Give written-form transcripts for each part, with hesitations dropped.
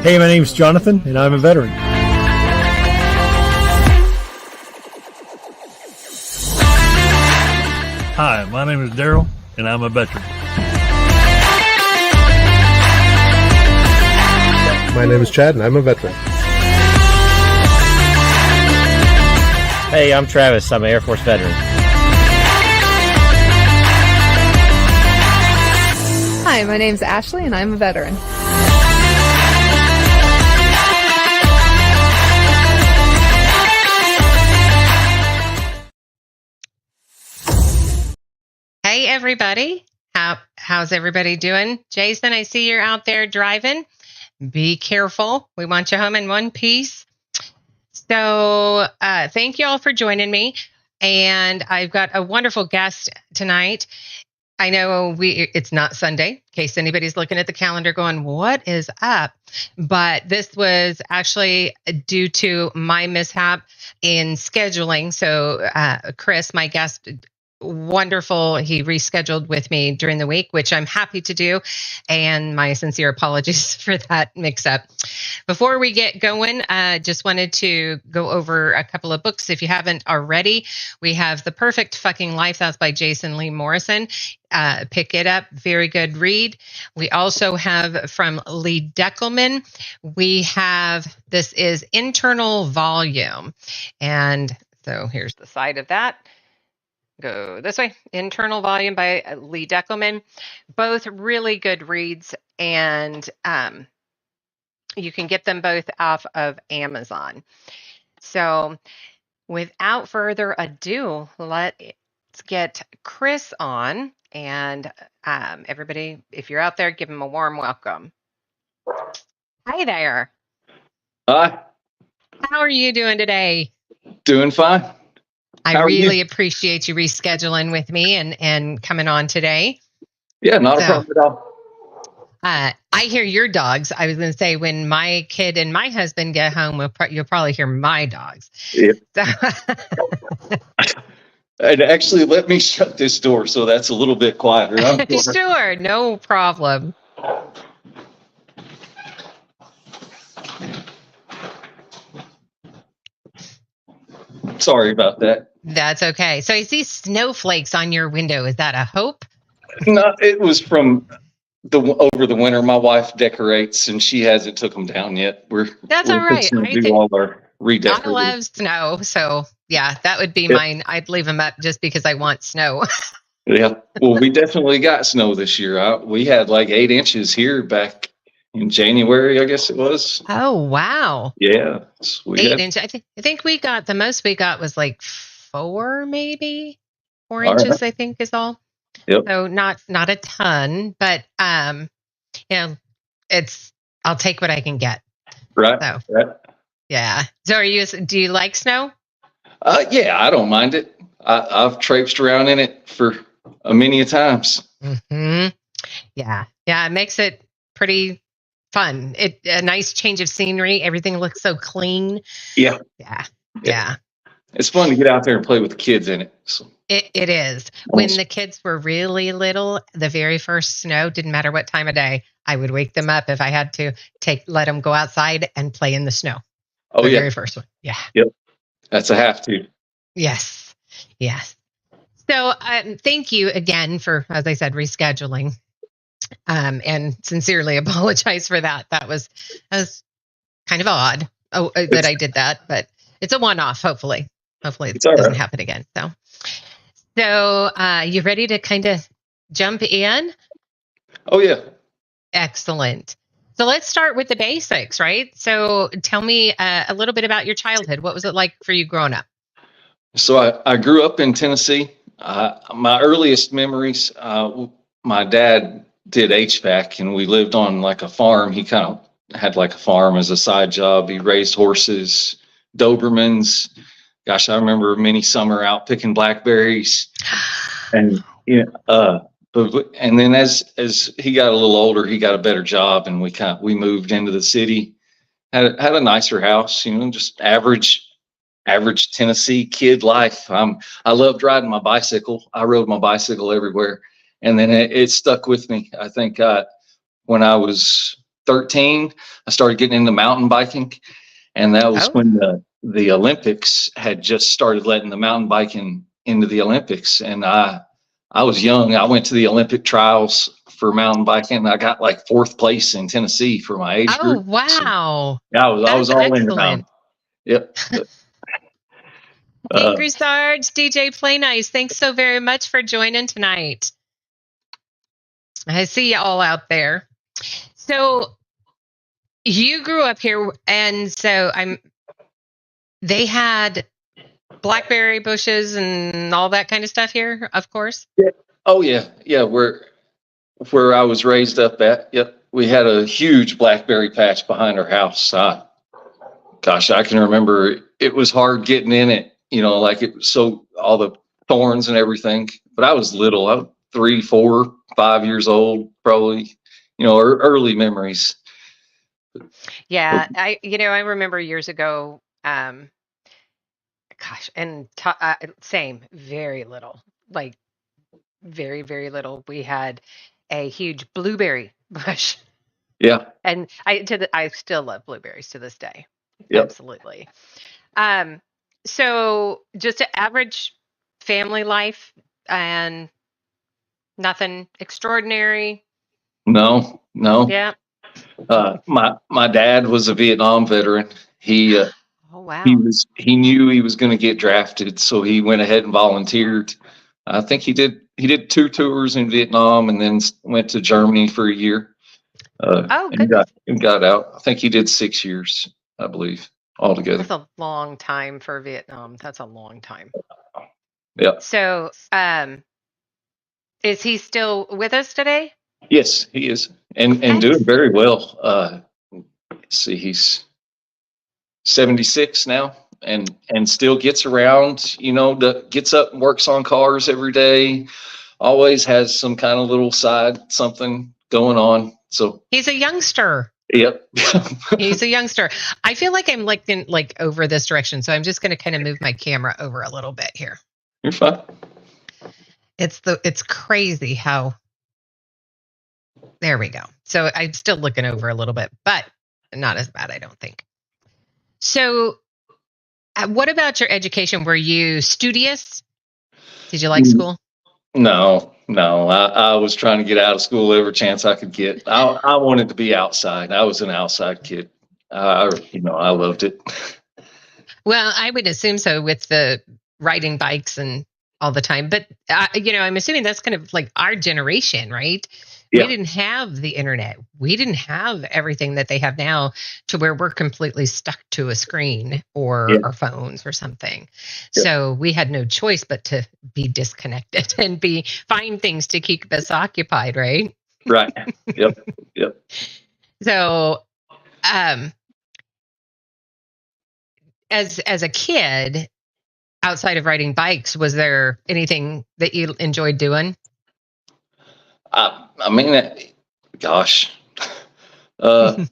Hey, my name's Jonathan, and I'm a veteran. Hi, my name is Daryl, and I'm a veteran. My name is Chad, and I'm a veteran. Hey, I'm Travis. I'm an Air Force veteran. Hi, my name's Ashley, and I'm a veteran. Hey, everybody. How's everybody doing? Jason, I see you're out there driving. Be careful. We want you home in one piece. So thank you all for joining me. And I've got a wonderful guest tonight. I know it's not Sunday, in case anybody's looking at the calendar going, what is up? But this was actually due to my mishap in scheduling. So Chris, my guest, wonderful. He rescheduled with me during the week, which I'm happy to do. And my sincere apologies for that mix up. Before we get going, just wanted to go over a couple of books. If you haven't already, we have The Perfect Fucking Life. That's by Jason Lee Morrison. Pick it up. Very good read. We also have from Lee Deckelman. This is Internal Volume. And so here's the side of that. Go this way. Internal Volume by Lee Deckelman. Both really good reads, and you can get them both off of Amazon. So without further ado, let's get Chris on. And everybody, if you're out there, give him a warm welcome. Hi there. Hi. How are you doing today? Doing fine. I really appreciate you rescheduling with me and coming on today. Yeah, not a problem at all. I hear your dogs. I was going to say, when my kid and my husband get home, you'll probably hear my dogs. Yeah. So And actually, let me shut this door so that's a little bit quieter. Sure, no problem. Sorry about that. That's okay. So I see snowflakes on your window. Is that a hope? No, it was from over the winter. My wife decorates, and she hasn't took them down yet. That's all right. Do all our redecorating. I love snow, so yeah, that would be mine. I'd leave them up just because I want snow. Yeah. Well, we definitely got snow this year. We had like 8 inches here back in January, I guess it was. Oh, wow. Yeah. 8 inches. I think we got, the most we got was like 4, maybe 4 All inches, right. I think is all. Yep. So not a ton, but I'll take what I can get. Right. So, right. yeah. So do you like snow? Yeah, I don't mind it. I've traipsed around in it for many times. Mm-hmm. Yeah. Yeah. It makes it pretty fun. A nice change of scenery. Everything looks so clean. Yeah. Yeah. It's fun to get out there and play with the kids in it. So. It is. When the kids were really little, the very first snow, didn't matter what time of day, I would wake them up if I had to let them go outside and play in the snow. Oh, the yeah. very first one. Yeah. Yep. That's a have to. Yes. So thank you again for, as I said, rescheduling. And sincerely apologize for that. That was kind of odd that I did that, but it's a one-off, hopefully. Hopefully it doesn't happen again. So you ready to kind of jump in? Oh, yeah. Excellent. So let's start with the basics, right? So tell me a little bit about your childhood. What was it like for you growing up? So I grew up in Tennessee. My earliest memories, my dad did HVAC, and we lived on like a farm. He kind of had like a farm as a side job. He raised horses, Dobermans. Gosh, I remember many summer out picking blackberries. And and then as he got a little older, he got a better job, and we moved into the city. Had a nicer house, just average Tennessee kid life. I loved riding my bicycle. I rode my bicycle everywhere, and then it stuck with me. I think when I was 13, I started getting into mountain biking, and that was when the Olympics had just started letting the mountain biking into the Olympics. And I was young. I went to the Olympic trials for mountain biking, and I got like 4th place in Tennessee for my age group. Oh, wow. So, yeah, I was all in the mountain. Yep. Angry Sarge, DJ Play Nice, thanks so very much for joining tonight. I see you all out there. So you grew up here, and so they had blackberry bushes and all that kind of stuff here, of course. Yeah. Oh yeah. Yeah. Where I was raised up at. Yep. We had a huge blackberry patch behind our house. Gosh, I can remember it was hard getting in it, like it was so all the thorns and everything, but I was little. I was 3, 4, 5 years old, probably, early memories. Yeah. I remember years ago, same, very little, like very, very little. We had a huge blueberry bush. Yeah. And I still love blueberries to this day. Yep. Absolutely. So just an average family life and nothing extraordinary. No. Yeah. My dad was a Vietnam veteran. He Oh, wow. he knew he was going to get drafted, so he went ahead and volunteered. I think he did 2 tours in Vietnam, and then went to Germany for a year. Good. And got out. I think he did 6 years, I believe, altogether. That's a long time for Vietnam. That's a long time. Yeah. So, is he still with us today? Yes, he is, and doing very well. Let's see, he's 76 now, and still gets around. Gets up and works on cars every day. Always has some kind of little side something going on. So he's a youngster. Yep. He's a youngster. I feel like I'm like over this direction, so I'm just going to kind of move my camera over a little bit here. You're fine. It's crazy how. There we go. So I'm still looking over a little bit, but not as bad, I don't think. So, what about your education? Were you studious? Did you like school? No. I was trying to get out of school every chance I could get. I wanted to be outside. I was an outside kid. I loved it. Well, I would assume so with the riding bikes and all the time. But, I'm assuming that's kind of like our generation, right? Yeah. We didn't have the internet. We didn't have everything that they have now to where we're completely stuck to a screen or our phones or something. Yeah. So we had no choice but to be disconnected and find things to keep us occupied, right? Right. Yep. So, as a kid, outside of riding bikes, was there anything that you enjoyed doing? I mean, gosh. So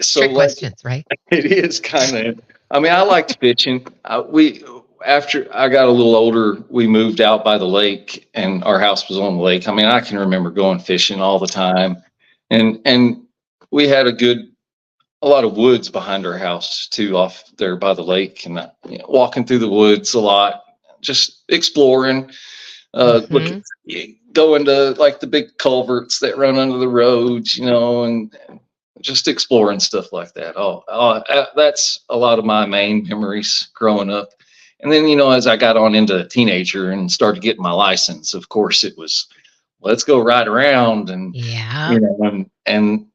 trick questions, right? It is kind of. I mean, I liked fishing. After I got a little older, we moved out by the lake, and our house was on the lake. I mean, I can remember going fishing all the time, and we had a lot of woods behind our house too, off there by the lake, and walking through the woods a lot, just exploring. Going to like the big culverts that run under the roads, and just exploring stuff like that. That's a lot of my main memories growing up. And then, as I got on into teenager and started getting my license, of course it was, let's go ride around and, and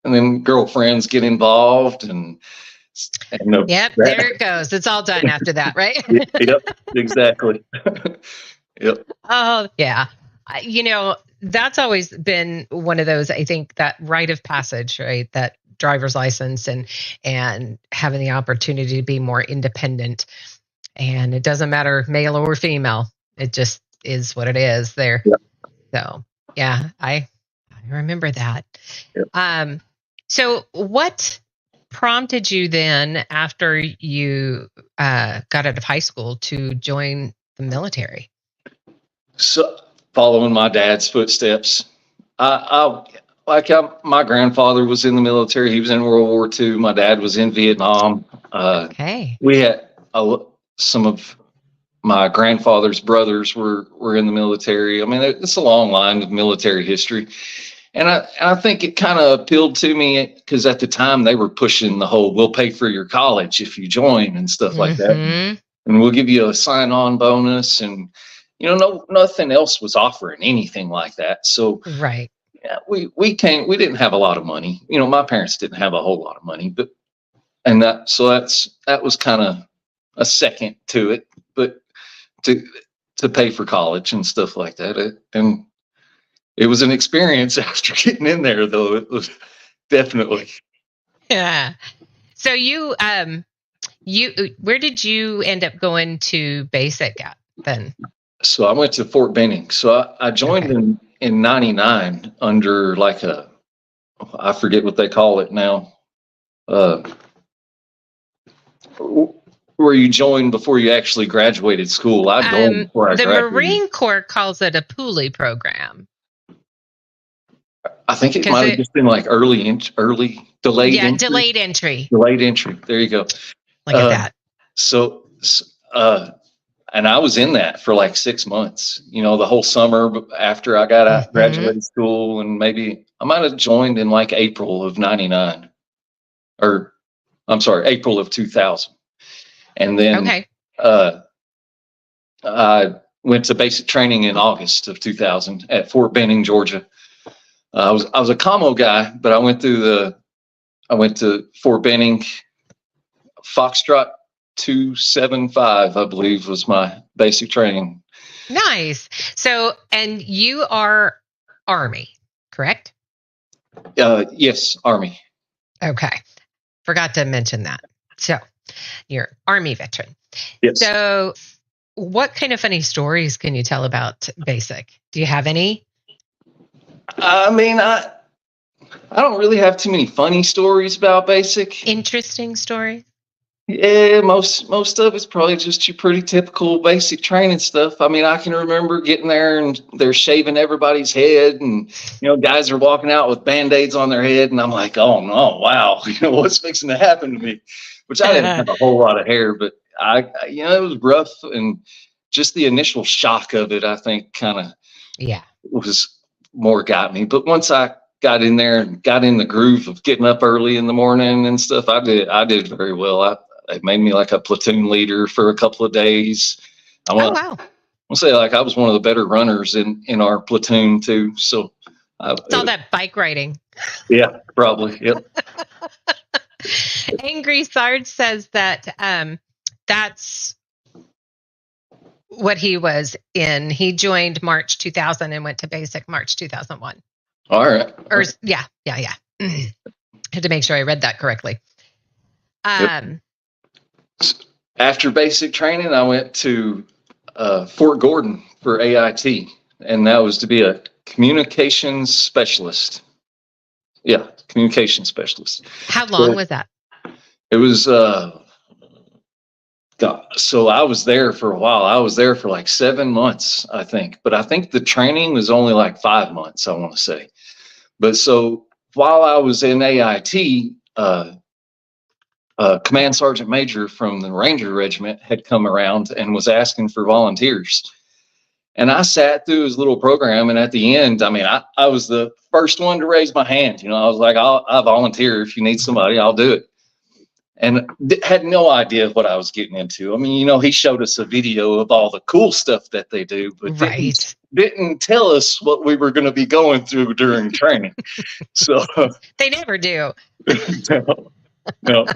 then girlfriends get involved and yep, there it goes. It's all done after that, right? Yep, exactly. Yep. Oh, yeah. That's always been one of those, I think, that rite of passage, right? That driver's license and having the opportunity to be more independent. And it doesn't matter male or female. It just is what it is there. Yep. So, yeah, I remember that. Yep. So what prompted you then, after you got out of high school, to join the military? So, following my dad's footsteps, I my grandfather was in the military. He was in World War II. My dad was in Vietnam. Okay. We had some of my grandfather's brothers were in the military. I mean, it's a long line of military history. And I think it kind of appealed to me because at the time they were pushing the whole, we'll pay for your college if you join and stuff like that. And we'll give you a sign-on bonus. And, nothing else was offering anything like that. So Right. yeah, we didn't have a lot of money. My parents didn't have a whole lot of money, that was kind of a second to it, but to pay for college and stuff like that. And it was an experience after getting in there, though. It was definitely. Yeah. So where did you end up going to basic at then? So I went to Fort Benning. So I joined in 99 under I forget what they call it now. Where you joined before you actually graduated school. I joined before I graduated. The Marine Corps calls it a Poolee program. I think it might have just been like early delayed entry. Yeah, delayed entry. Delayed entry. There you go. Look at that. So, and I was in that for like 6 months, the whole summer after I got out, graduated school, and maybe I might have joined in like April of 99, or I'm sorry, April of 2000. And then I went to basic training in August of 2000 at Fort Benning, Georgia. I was a commo guy, but I went to Fort Benning. Foxtrot 275, I believe, was my basic training. Nice. So, and you are Army, correct? Yes, Army. Okay. Forgot to mention that. So, you're Army veteran. Yes. So, what kind of funny stories can you tell about basic? Do you have any? I mean, I don't really have too many funny stories about basic. Interesting stories? Yeah, most of it's probably just your pretty typical basic training stuff. I mean, I can remember getting there and they're shaving everybody's head, and guys are walking out with Band-Aids on their head, and I'm like, oh no, wow, what's fixing to happen to me? Which I didn't have a whole lot of hair, but it was rough, and just the initial shock of it, I think, kind of was more got me. But once I got in there and got in the groove of getting up early in the morning and stuff, I did very well. It made me like a platoon leader for a couple of days. Wow. I'll say I was one of the better runners in our platoon too. So it's all that bike riding. Yeah, probably. Yep. Angry Sarge says that that's what he was in. He joined March 2000 and went to basic March 2001. All right. Or yeah. Had to make sure I read that correctly. Yep. After basic training, I went to Fort Gordon for AIT, and that was to be a communications specialist. Yeah, communications specialist. How long was that? It was, so I was there for a while. I was there for like 7 months, I think. But I think the training was only like 5 months, I want to say. But so while I was in AIT, Command Sergeant Major from the Ranger Regiment had come around and was asking for volunteers. And I sat through his little program, and at the end, I mean, I was the first one to raise my hand. I was like, I'll volunteer. If you need somebody, I'll do it. And had no idea what I was getting into. I mean, he showed us a video of all the cool stuff that they do, but didn't tell us what we were going to be going through during training. So they never do. No.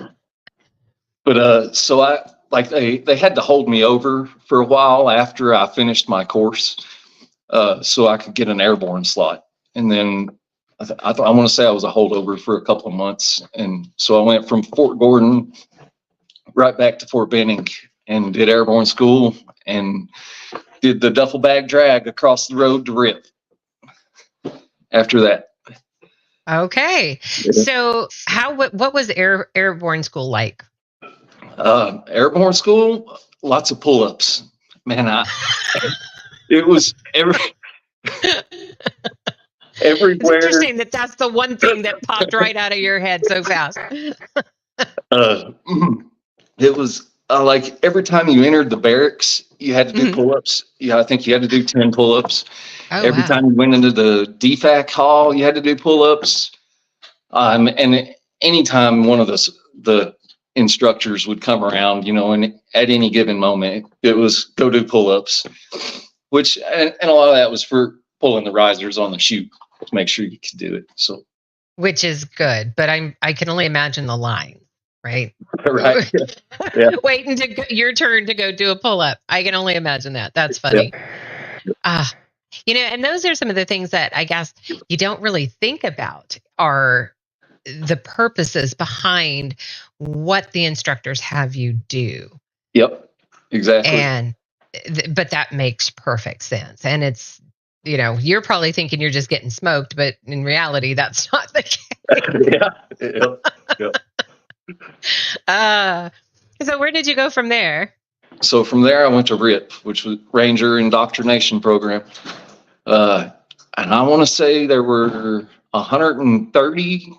But so they had to hold me over for a while after I finished my course, so I could get an airborne slot. And then I want to say I was a holdover for a couple of months, and so I went from Fort Gordon right back to Fort Benning and did airborne school and did the duffel bag drag across the road to RIP. After that. Okay, so what was airborne school like? Airborne school, lots of pull-ups. Man, it was every everywhere. It's interesting that that's the one thing that popped right out of your head so fast. It was like every time you entered the barracks, you had to do pull-ups. Yeah, I think you had to do 10 pull-ups. Oh, Every wow. time you went into the DFAC hall, you had to do pull-ups. And anytime one of the instructors would come around, and at any given moment, it was go do pull-ups, which, and a lot of that was for pulling the risers on the chute to make sure you could do it. So, which is good, but I can only imagine the line, right? right. Yeah. Waiting to your turn to go do a pull-up. I can only imagine that. That's funny. And those are some of the things that I guess you don't really think about are the purposes behind what the instructors have you do. Yep, exactly. But that makes perfect sense. And it's, you're probably thinking you're just getting smoked, but in reality, that's not the case. Yeah. So where did you go from there? So from there, I went to RIP, which was Ranger Indoctrination Program. And I want to say there were 130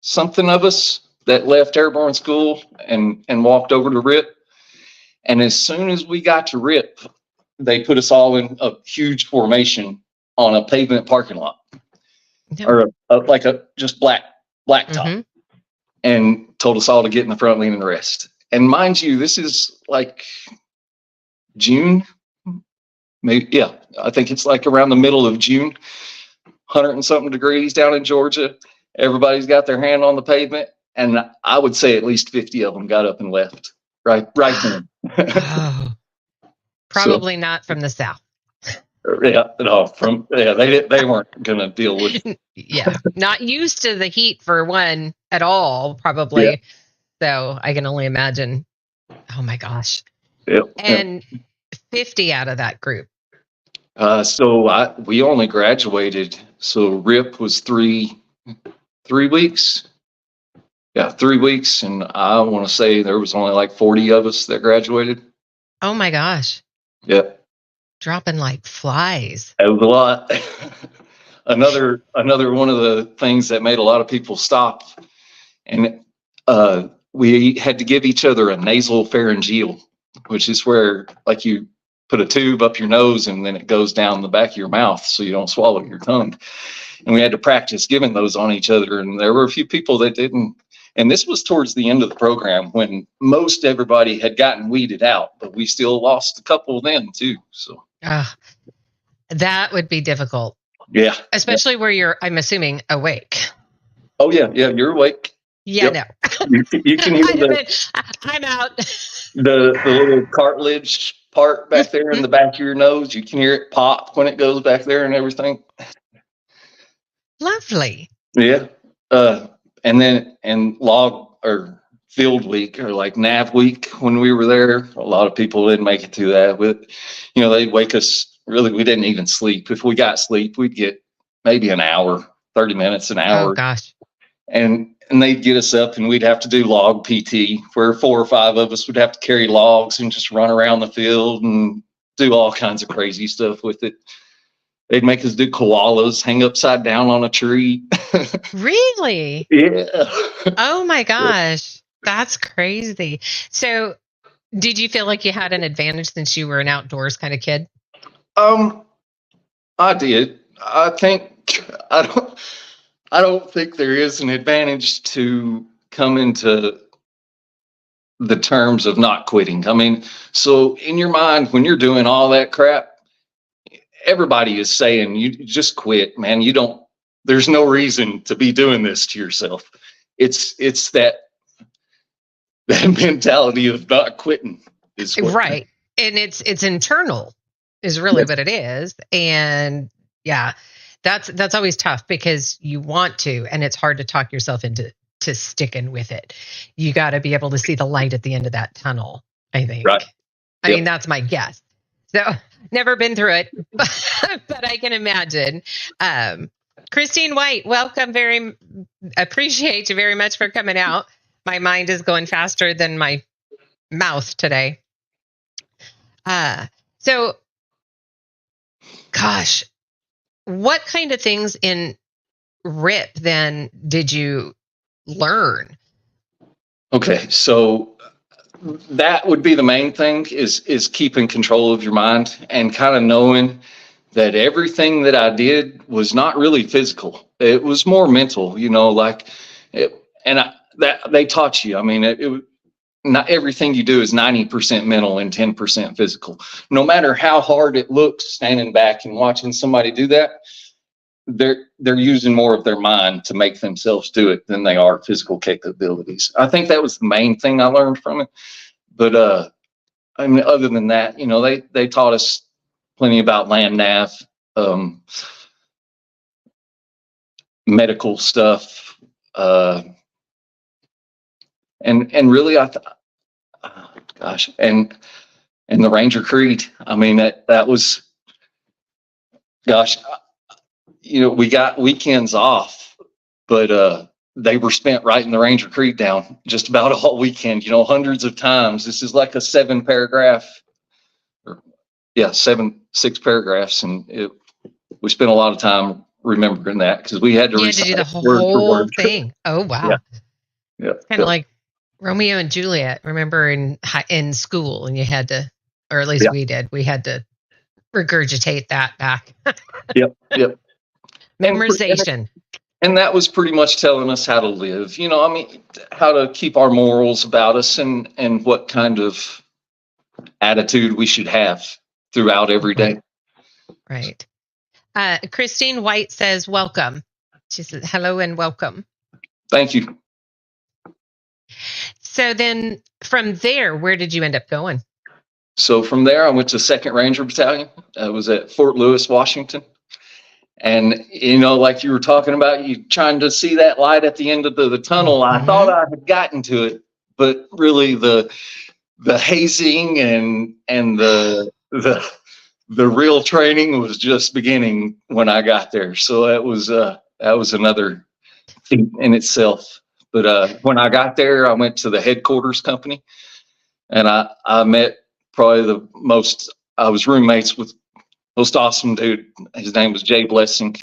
something of us that left airborne school and walked over to RIP. And as soon as we got to RIP, they put us all in a huge formation on a pavement parking lot, or like a just blacktop, and told us all to get in the front lane and rest. And mind you, this is like June, maybe. Yeah, I think it's like around the middle of June, 100 and something degrees down in Georgia. Everybody's got their hand on the pavement, and I would say at least 50 of them got up and left right then. Probably not from the South. Yeah, no, they weren't gonna deal with. Yeah, not used to the heat for one at all, probably. Yeah. So I can only imagine. Oh my gosh. Yep. And 50 out of that group. So we only graduated. So RIP was three weeks. Yeah, 3 weeks, and I want to say there was only like 40 of us that graduated. Oh my gosh. Yep. Dropping like flies. It was a lot. Another one of the things that made a lot of people stop, and we had to give each other a nasal pharyngeal, which is where like you put a tube up your nose and then it goes down the back of your mouth so you don't swallow your tongue. And we had to practice giving those on each other, and there were a few people that didn't. And this was towards the end of the program when most everybody had gotten weeded out, but we still lost a couple then too. So that would be difficult. Yeah. Especially where you're, I'm assuming, awake. Oh yeah. Yeah. You're awake. Yeah. Yep. No. You can hear I'm out. the little cartilage part back there in the back of your nose. You can hear it pop when it goes back there and everything. Lovely. Yeah. And log or field week or like nav week when we were there, a lot of people didn't make it through that. They'd wake us. Really, we didn't even sleep. If we got sleep, we'd get maybe an hour, 30 minutes, an hour. Oh gosh. And they'd get us up and we'd have to do log PT where 4 or 5 of us would have to carry logs and just run around the field and do all kinds of crazy stuff with it. They'd make us do koalas, hang upside down on a tree. Really? Yeah. Oh my gosh. That's crazy. So did you feel like you had an advantage since you were an outdoors kind of kid? I did. I don't think there is an advantage to come into the terms of not quitting. I mean, so in your mind, when you're doing all that crap, everybody is saying you just quit, man. There's no reason to be doing this to yourself. It's that mentality of not quitting is right. And it's internal is really what it is. And yeah, that's always tough because you want to, and it's hard to talk yourself into sticking with it. You got to be able to see the light at the end of that tunnel, I think. Right. I mean, that's my guess. So never been through it, but I can imagine. Christine White, welcome. Appreciate you very much for coming out. My mind is going faster than my mouth today. So, gosh, what kind of things in RIP then did you learn? Okay, so that would be the main thing is keeping control of your mind and kind of knowing that everything that I did was not really physical. It was more mental, like that they taught you. I mean, not everything you do is 90% mental and 10% physical. No matter how hard it looks standing back and watching somebody do that, they're using more of their mind to make themselves do it than they are physical capabilities. I think that was the main thing I learned from it. But I mean, other than that, they taught us plenty about land nav, medical stuff, and really, and the Ranger Creed. I mean, that was, gosh, we got weekends off, but they were spent writing the Ranger Creed down just about all weekend, hundreds of times. This is like a 6 paragraphs, and we spent a lot of time remembering that because we had to do the whole thing. Oh, wow. Yeah. Kind of like Romeo and Juliet, remember in school, and you had to, or at least we had to regurgitate that back. Yep. Memorization. And that was pretty much telling us how to live, how to keep our morals about us and what kind of attitude we should have throughout every day. Right. Christine White says, welcome. She says, hello and welcome. Thank you. So then from there, where did you end up going? So from there, I went to 2nd Ranger Battalion. I was at Fort Lewis, Washington. And, like you were talking about, you trying to see that light at the end of the tunnel. I thought I had gotten to it, but really the hazing and the real training was just beginning when I got there. So that was another feat in itself. But when I got there, I went to the headquarters company, and I met probably I was roommates with most awesome dude. His name was Jay Blessing.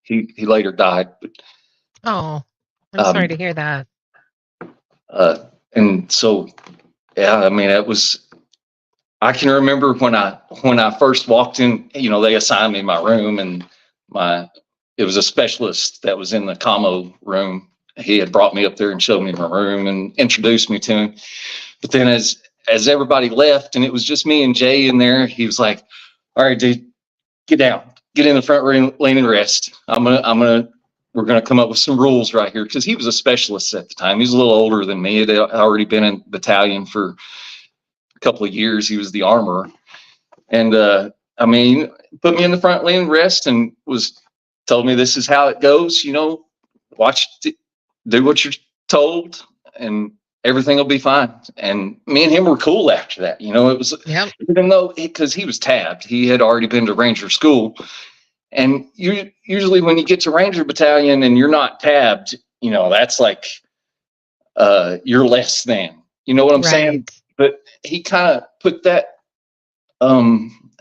He later died. But, I'm sorry to hear that. And so, I mean, I can remember when I first walked in, they assigned me my room, and it was a specialist that was in the commo room. He had brought me up there and showed me my room and introduced me to him. But then as everybody left and it was just me and Jay in there, he was like, all right, dude, get down, get in the front room, lean and rest. We're going to come up with some rules right here. Cause he was a specialist at the time. He was a little older than me. He had already been in battalion for a couple of years. He was the armorer. And, put me in the front, lean and rest, and told me this is how it goes, watch, do what you're told, and everything will be fine. And me and him were cool after that. It was, even though, because he was tabbed, he had already been to Ranger school. And usually when you get to Ranger Battalion and you're not tabbed, that's like, you're less than, you know what I'm saying? But he kind of put that,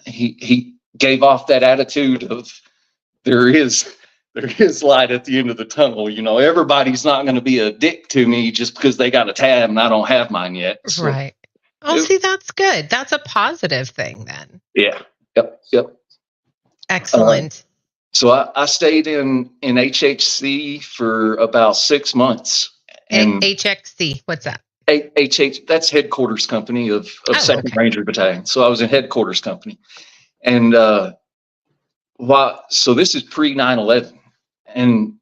he gave off that attitude of there is light at the end of the tunnel. Everybody's not going to be a dick to me just because they got a tab and I don't have mine yet. So, right. Oh, see, that's good. That's a positive thing then. Yeah. Yep. Excellent. So I stayed in HHC for about 6 months. And HXC, what's that? That's headquarters company of 2nd okay. Ranger Battalion. So I was in headquarters company. And so this is pre 9/11. And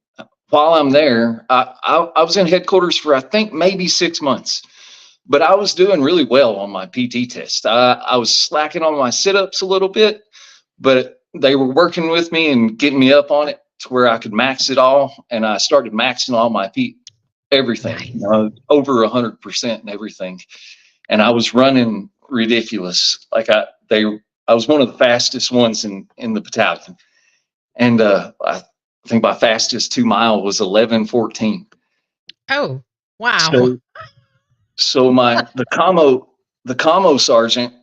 while I'm there, I was in headquarters for, I think, maybe 6 months. But I was doing really well on my PT test. I was slacking on my sit-ups a little bit, but they were working with me and getting me up on it to where I could max it all. And I started maxing all my everything, over 100% and everything. And I was running ridiculous. Like I was one of the fastest ones in the battalion. And I think my fastest 2 mile was 11:14. Oh, wow. So the commo sergeant,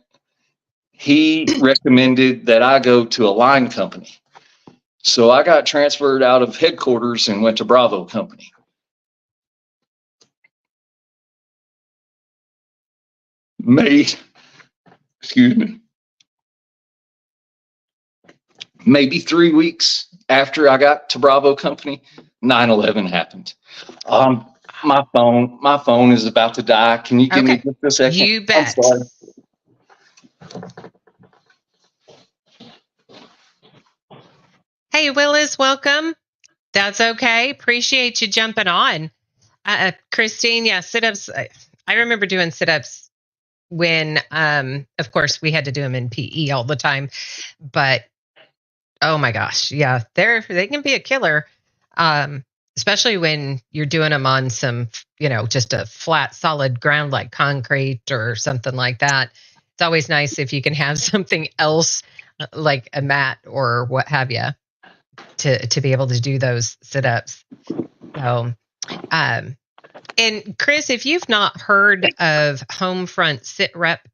he recommended that I go to a line company. So I got transferred out of headquarters and went to Bravo Company. Maybe 3 weeks after I got to Bravo Company, 9/11 happened. My phone is about to die. Can you give me just a second? You bet. I'm sorry. Hey, Willis, welcome. That's okay. Appreciate you jumping on. Christine, yeah, sit-ups. I remember doing sit-ups when, of course, we had to do them in PE all the time. But, oh my gosh, yeah, they can be a killer, especially when you're doing them on some, just a flat, solid ground like concrete or something like that. It's always nice if you can have something else like a mat or what have you to be able to do those sit-ups. So, and Chris, if you've not heard of Homefront Sit Rep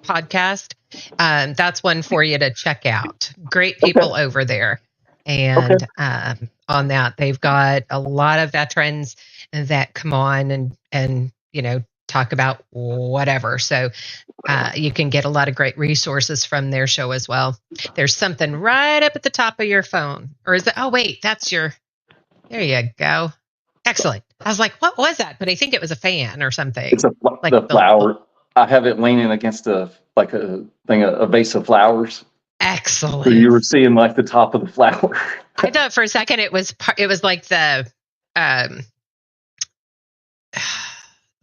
podcast, that's one for you to check out. Great people over there. And on that, they've got a lot of veterans that come on and talk about whatever. So you can get a lot of great resources from their show as well. There's something right up at the top of your phone. Or is it? Oh, wait, there you go. Excellent. I was like, what was that? But I think it was a fan or something. It's the flower. I have it leaning against a vase of flowers. Excellent. So you were seeing like the top of the flower. I thought for a second it was like the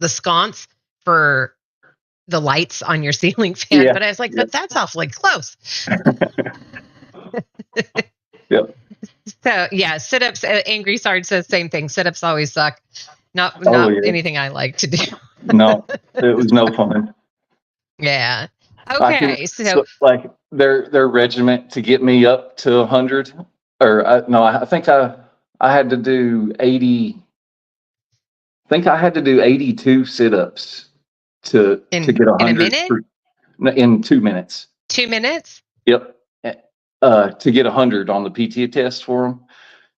sconce for the lights on your ceiling fan, but I was like, but that's awfully close. Yep. So yeah, sit-ups. Angry Sarge says same thing. Sit-ups always suck. Not anything I like to do. No, it was no fun. Yeah. Okay. So like their regiment to get me up to 100, I think I had to do 80. I think I had to do 82 sit-ups to get 100 in a minute? In 2 minutes. 2 minutes? Yep. To get 100 on the PT test for them.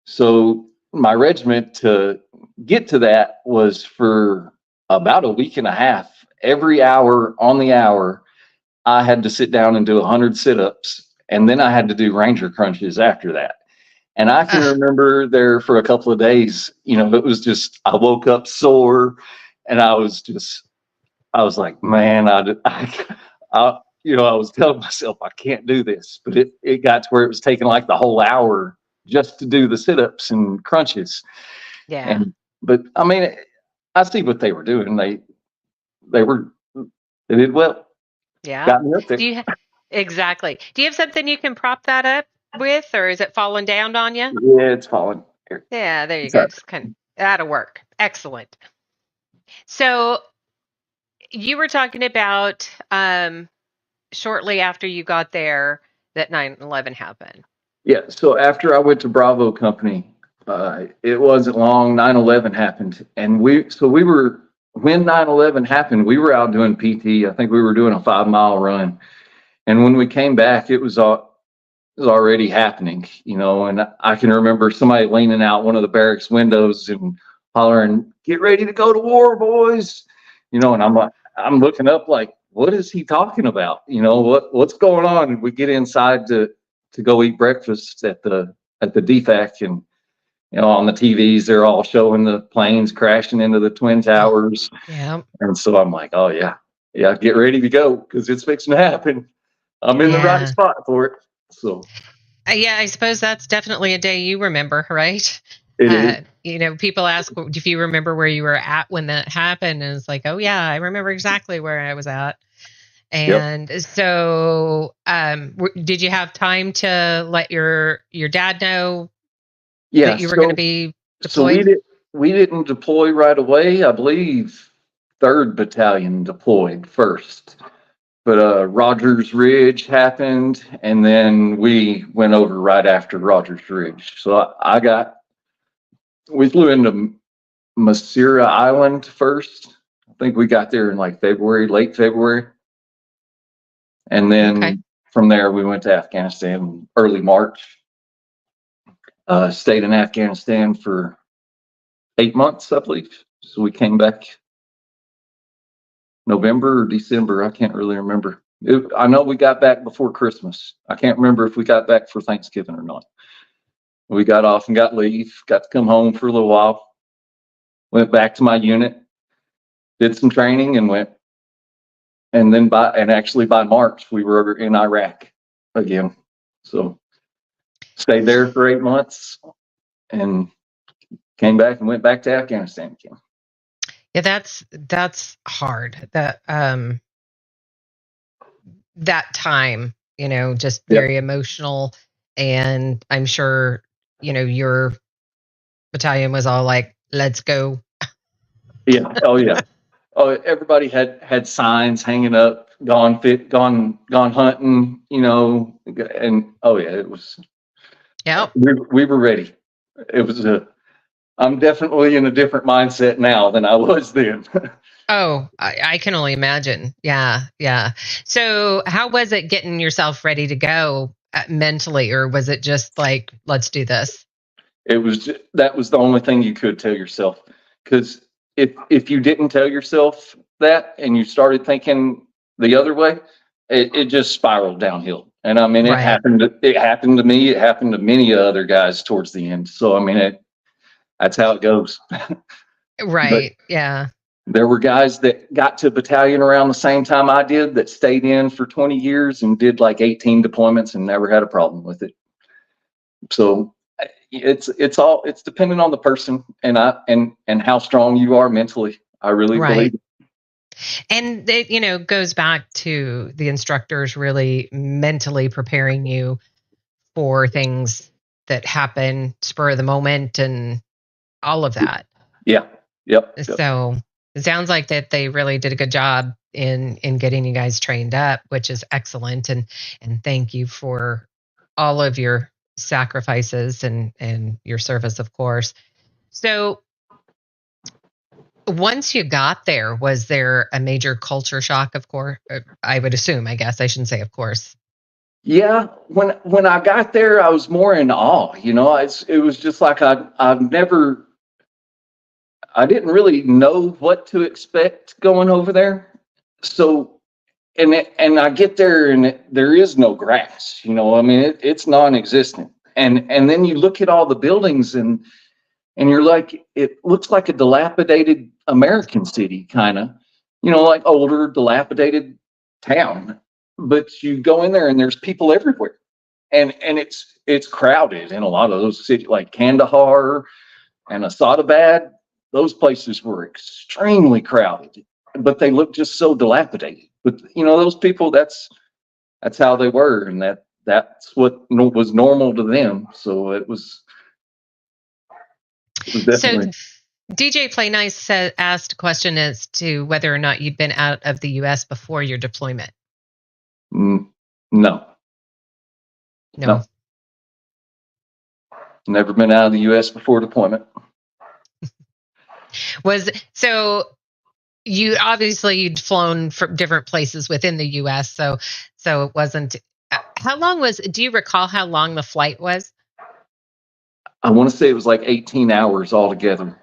So my regiment to get to that was for about a week and a half. Every hour on the hour, I had to sit down and do 100 sit-ups, and then I had to do Ranger crunches after that. And I can remember there for a couple of days, it was just, I woke up sore, and I was like, man, I was telling myself I can't do this, but it got to where it was taking like the whole hour just to do the sit-ups and crunches. Yeah. But I mean, I see what they were doing. They did well. Yeah. Got me up there. Exactly. Do you have something you can prop that up with, or is it falling down on you? Yeah, it's falling. Yeah, there you go. It's kind of that'll work. Excellent. So you were talking about shortly after you got there that 9/11 happened. Yeah. So after I went to Bravo Company, it wasn't long. 9/11 happened, and when 9/11 happened, we were out doing PT. I think we were doing a 5-mile run, and when we came back, it was already happening. And I can remember somebody leaning out one of the barracks windows and hollering, "Get ready to go to war, boys!" And I'm looking up like, what is he talking about? What's going on? And we get inside to go eat breakfast at the DFAC, and on the TVs they're all showing the planes crashing into the Twin Towers. Yeah. And so I'm like, oh yeah, get ready to go because it's fixing to happen. I'm in the right spot for it. So yeah, I suppose that's definitely a day you remember, right? It is. People ask if you remember where you were at when that happened, and it's like, oh yeah, I remember exactly where I was at. And so, did you have time to let your dad know that you were going to be deployed? So we didn't deploy right away. I believe 3rd Battalion deployed first, but Rogers Ridge happened, and then we went over right after Rogers Ridge. So we flew into Masira Island first. I think we got there in like late February. And then from there, we went to Afghanistan early March. Stayed in Afghanistan for 8 months, I believe. So we came back November or December. I can't really remember. I know we got back before Christmas. I can't remember if we got back for Thanksgiving or not. We got off and got leave, got to come home for a little while, went back to my unit, did some training and went. And then actually by March, we were in Iraq again. So stayed there for 8 months and came back and went back to Afghanistan again. Yeah, that's hard. That time, just very emotional. And I'm sure, your battalion was all like, let's go. Yeah. Oh, yeah. Oh, everybody had signs hanging up, gone hunting, and oh yeah, it was. Yeah. We were ready. It was I'm definitely in a different mindset now than I was then. Oh, I can only imagine. Yeah. Yeah. So how was it getting yourself ready to go mentally, or was it just like, let's do this? That was the only thing you could tell yourself. Because if you didn't tell yourself that and you started thinking the other way, it just spiraled downhill. And I mean, Right. It happened to me. It happened to many other guys towards the end. So, I mean, that's how it goes. Right. But yeah. There were guys that got to battalion around the same time I did that stayed in for 20 years and did like 18 deployments and never had a problem with it. So it's dependent on the person and how strong you are mentally. I really believe it. And it, goes back to the instructors really mentally preparing you for things that happen spur of the moment and all of that. Yeah. Yep. So it sounds like that they really did a good job in getting you guys trained up, which is excellent. And thank you for all of your sacrifices and your service, of course. So once you got there, was there a major culture shock? Of course, I would assume. I guess I shouldn't say, of course. Yeah, when I got there, I was more in awe. It was just like I didn't really know what to expect going over there. So, and I get there and there is no grass. I mean, it's non-existent. And then you look at all the buildings and you're like, it looks like a dilapidated American city, kind of, like older, dilapidated town. But you go in there and there's people everywhere, and it's crowded in a lot of those cities, like Kandahar and Asadabad. Those places were extremely crowded, but they look just so dilapidated. But those people, that's how they were, and that's what was normal to them. So it was definitely. So DJ Play Nice asked a question as to whether or not you'd been out of the U.S. before your deployment. No. Never been out of the U.S. before deployment. So you obviously you'd flown from different places within the U.S. So it wasn't. How long do you recall how long the flight was? I want to say it was like 18 hours altogether.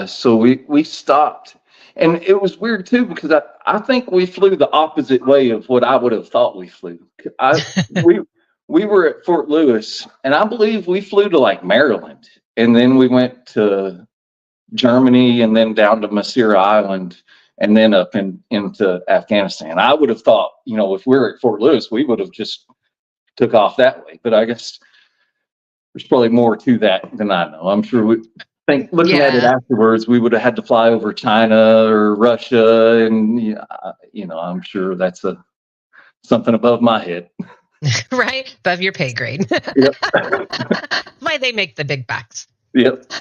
So we stopped, and it was weird too, because I think we flew the opposite way of what I would have thought we flew. We were at Fort Lewis, and I believe we flew to like Maryland, and then we went to Germany, and then down to Masira Island, and then up into Afghanistan. I would have thought, if we were at Fort Lewis, we would have just took off that way. But I guess there's probably more to that than I know. I'm sure looking at it afterwards, we would have had to fly over China or Russia, and I'm sure that's something above my head. Right, above your pay grade. Yep. Why they make the big bucks. Yep.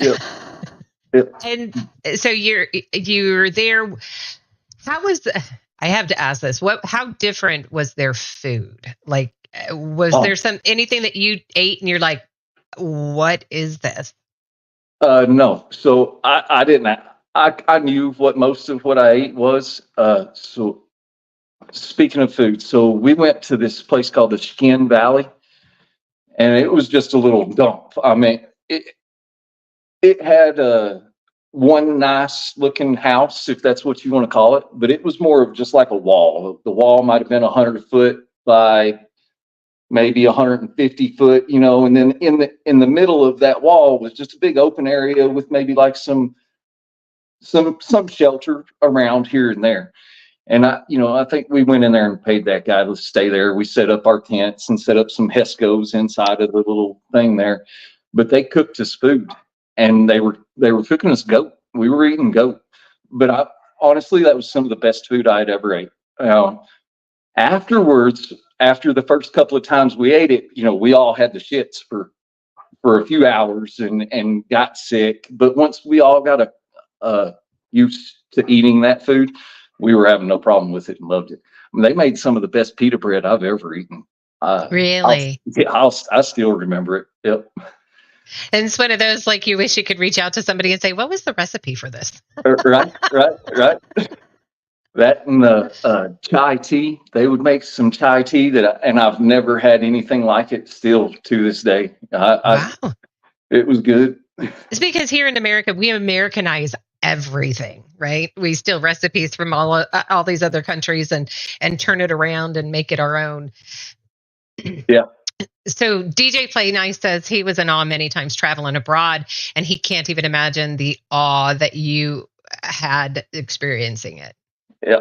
And so you're there. How was I have to ask this? How different was their food? Like, was there anything that you ate and you're like, what is this? No. So I didn't. I knew what most of what I ate was. So speaking of food, so we went to this place called the Skin Valley, and it was just a little dump. I mean, it had one nice looking house, if that's what you want to call it, but it was more of just like a wall. The wall might have been 100 foot by maybe 150 foot, and then in the middle of that wall was just a big open area with maybe like some shelter around here and there. And I think we went in there and paid that guy to stay there. We set up our tents and set up some Hescos inside of the little thing there, but they cooked us food, and they were cooking us goat. We were eating goat, but honestly, that was some of the best food I had ever ate. Afterwards, after the first couple of times we ate it, we all had the shits for a few hours and got sick. But once we all got used to eating that food, we were having no problem with it and loved it. I mean, they made some of the best pita bread I've ever eaten. Really? I still remember it. Yep. And it's one of those, like, you wish you could reach out to somebody and say, what was the recipe for this? Right. That and the chai tea. They would make some chai tea and I've never had anything like it still to this day. Wow. It was good. It's because here in America, we Americanize everything, right? We steal recipes from all these other countries and turn it around and make it our own. Yeah. So DJ Play Nice says he was in awe many times traveling abroad, and he can't even imagine the awe that you had experiencing it. Yeah.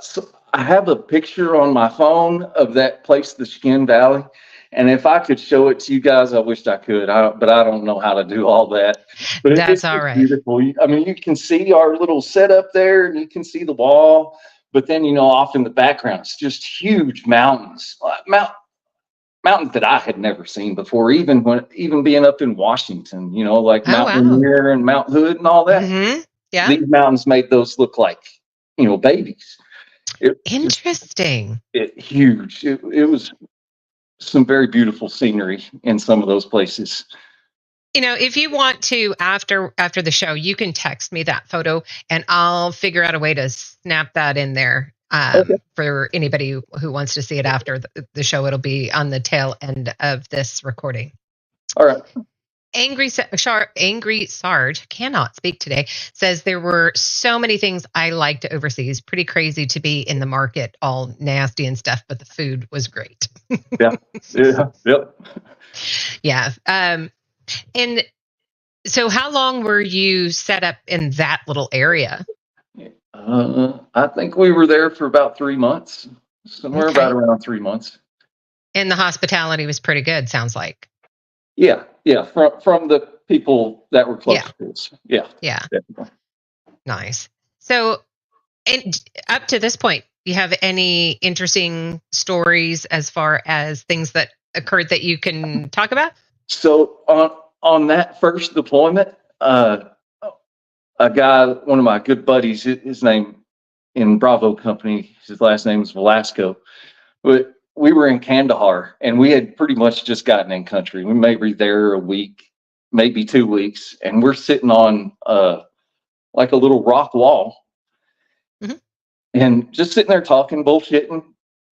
So I have a picture on my phone of that place, the Skin Valley. And if I could show it to you guys, I wished I could, but I don't know how to do all that. But That's all right. Beautiful. I mean, you can see our little setup there, and you can see the wall. But then, off in the background, it's just huge mountains, mountains that I had never seen before. Even being up in Washington, like Mount Rainier and Mount Hood and all that. Mm-hmm. Yeah. These mountains made those look like, babies. Interesting. Huge. It was some very beautiful scenery in some of those places. If you want to, after the show, you can text me that photo and I'll figure out a way to snap that in there for anybody who wants to see it after the show. It'll be on the tail end of this recording. All right. Angry Sarge cannot speak today, says there were so many things I liked overseas. Pretty crazy to be in the market all nasty and stuff, but the food was great. Yeah. And so how long were you set up in that little area? I think we were there for about 3 months, somewhere about around 3 months. And the hospitality was pretty good, sounds like. Yeah. From the people that were close to us. Yeah. Definitely. Nice. So, and up to this point, do you have any interesting stories as far as things that occurred that you can talk about? So on that first deployment, a guy, one of my good buddies, his name in Bravo Company, his last name is Velasco, but we were in Kandahar and we had pretty much just gotten in country. We may be there a week, maybe 2 weeks, and we're sitting on like a little rock wall and just sitting there talking, bullshitting.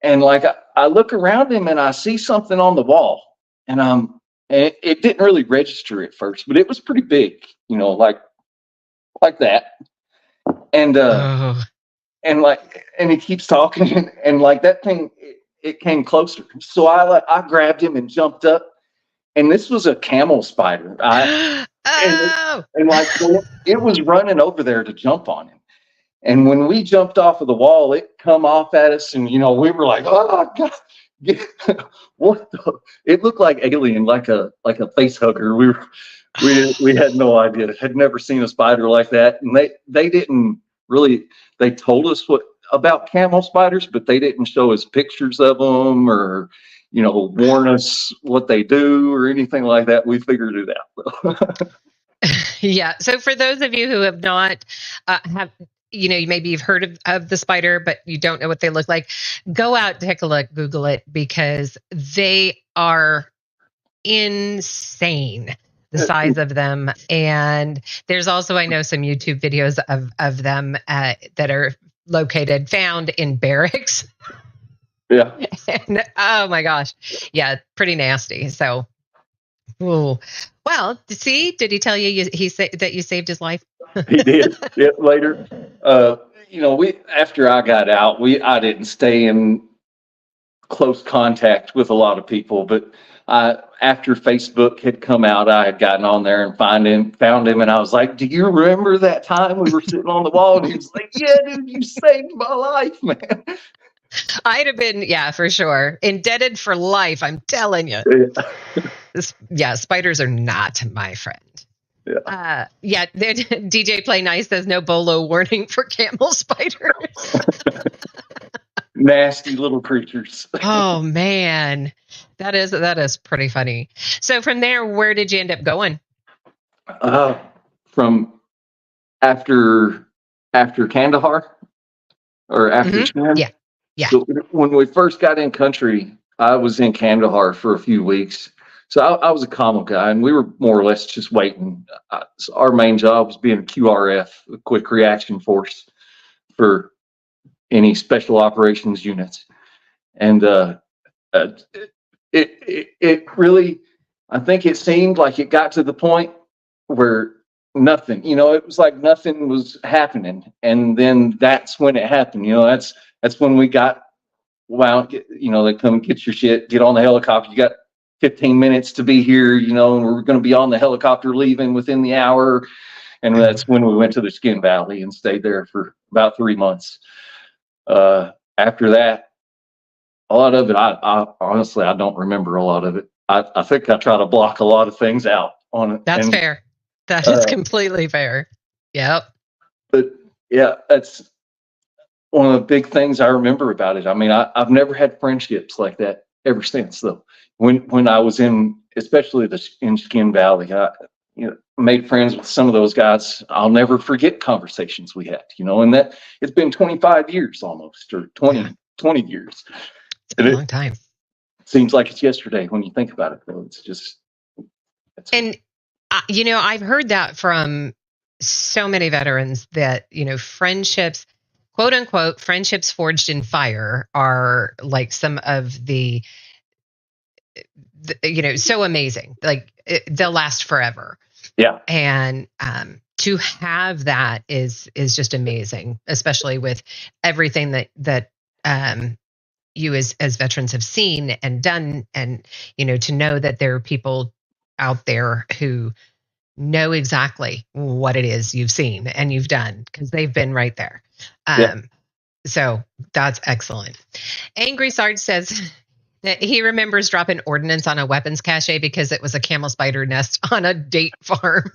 And like I look around him and I see something on the wall, and it didn't really register at first, but it was pretty big, like that. And and he keeps talking and like that thing, it came closer. So I grabbed him and jumped up, and this was a camel spider. And like it was running over there to jump on him. And when we jumped off of the wall, it come off at us, and we were like, oh God. What it looked like alien, like a face hugger. We had no idea. Had never seen a spider like that. And they didn't really, they told us about camel spiders, but they didn't show us pictures of them or warn us what they do or anything like that. We figured it out. Yeah. So for those of you who have not maybe you've heard of the spider, but you don't know what they look like, go out, take a look, Google it, because they are insane, the size of them. And there's also, I know, some YouTube videos of them that are found in barracks. Yeah. And, oh my gosh. Yeah. Pretty nasty. So Ooh. Well, see, did he tell you that you saved his life? He did. Yeah, later. We after I got out, I didn't stay in close contact with a lot of people, but after Facebook had come out, I had gotten on there and found him, and I was like, "Do you remember that time we were sitting on the wall?" And he was like, "Yeah, dude, you saved my life, man." I'd have been, yeah, for sure. Indebted for life, I'm telling you. Spiders are not my friend. DJ Play Nice says no bolo warning for camel spiders. Nasty little creatures. Oh man, that is pretty funny. So from there, where did you end up going? From after Kandahar or after Shem? Yeah. So when we first got in country, I was in Kandahar for a few weeks. So I was a comm guy, and we were more or less just waiting. So our main job was being a QRF, a quick reaction force, for any special operations units. And it really, I think it seemed like it got to the point where nothing, it was like nothing was happening. And then that's when it happened. That's when we got, wow, they come and get your shit, get on the helicopter. You got 15 minutes to be here, and we're going to be on the helicopter leaving within the hour. And that's when we went to the Skin Valley and stayed there for about 3 months. After that, a lot of it, I honestly, I don't remember a lot of it. I think I try to block a lot of things out on it. That's fair. That is completely fair. Yep. But yeah, that's one of the big things I remember about it. I mean, I've never had friendships like that ever since, though. When I was especially in Skin Valley, I made friends with some of those guys. I'll never forget conversations we had, and that it's been 25 years almost, or 20 years. It's been a long time. Seems like it's yesterday when you think about it, though. It's just. And, I've heard that from so many veterans that, friendships, quote unquote, friendships forged in fire are like some of the so amazing. Like they'll last forever. Yeah. And to have that is just amazing, especially with everything that you as veterans have seen and done, and to know that there are people out there who know exactly what it is you've seen and you've done, because they've been right there. So that's excellent. Angry Sarge says that he remembers dropping ordnance on a weapons cache because it was a camel spider nest on a date farm.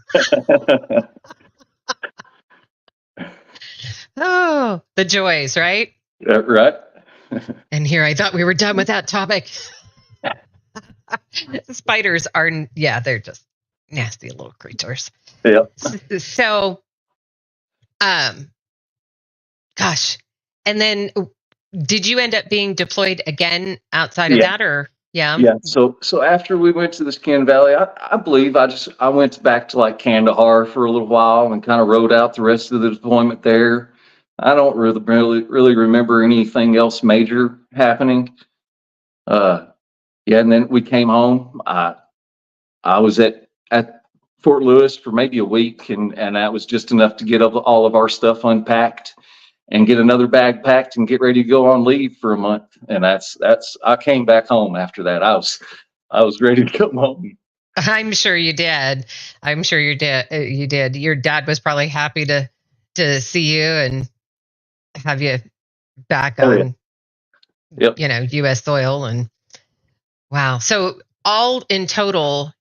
Oh, the joys, right? Right. And here I thought we were done with that topic. Spiders are, they're just nasty little creatures. Yeah. So, gosh. And then did you end up being deployed again outside of that, or? Yeah. So after we went to the Skin Valley, I believe I went back to like Kandahar for a little while and kind of rode out the rest of the deployment there. I don't really remember anything else major happening. And then we came home. I was at Fort Lewis for maybe a week, and that was just enough to get all of our stuff unpacked and get another bag packed and get ready to go on leave for a month. And I came back home after that. I was ready to come home. I'm sure you did. You did. Your dad was probably happy to see you and have you back on, U.S. soil. And wow. So all in total,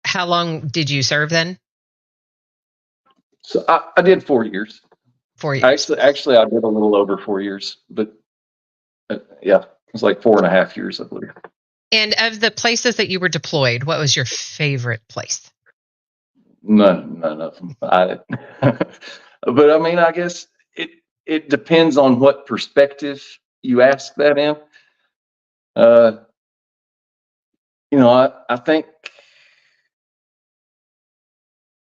how long did you serve then? So I did 4 years. 4 years. Actually, I did a little over 4 years, but it was like 4.5 years, I believe. And of the places that you were deployed, what was your favorite place? None of them. But I mean, I guess it depends on what perspective you ask that in. I think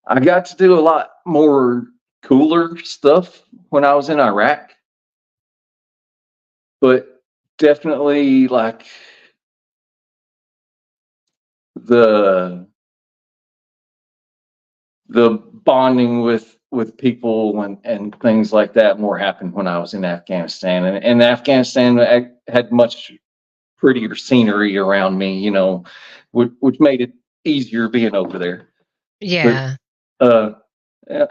I got to do a lot more cooler stuff when I was in Iraq, but definitely like the the bonding with people and things like that more happened when I was in Afghanistan. And Afghanistan had much prettier scenery around me, you know, which made it easier being over there. Yeah. But, yeah,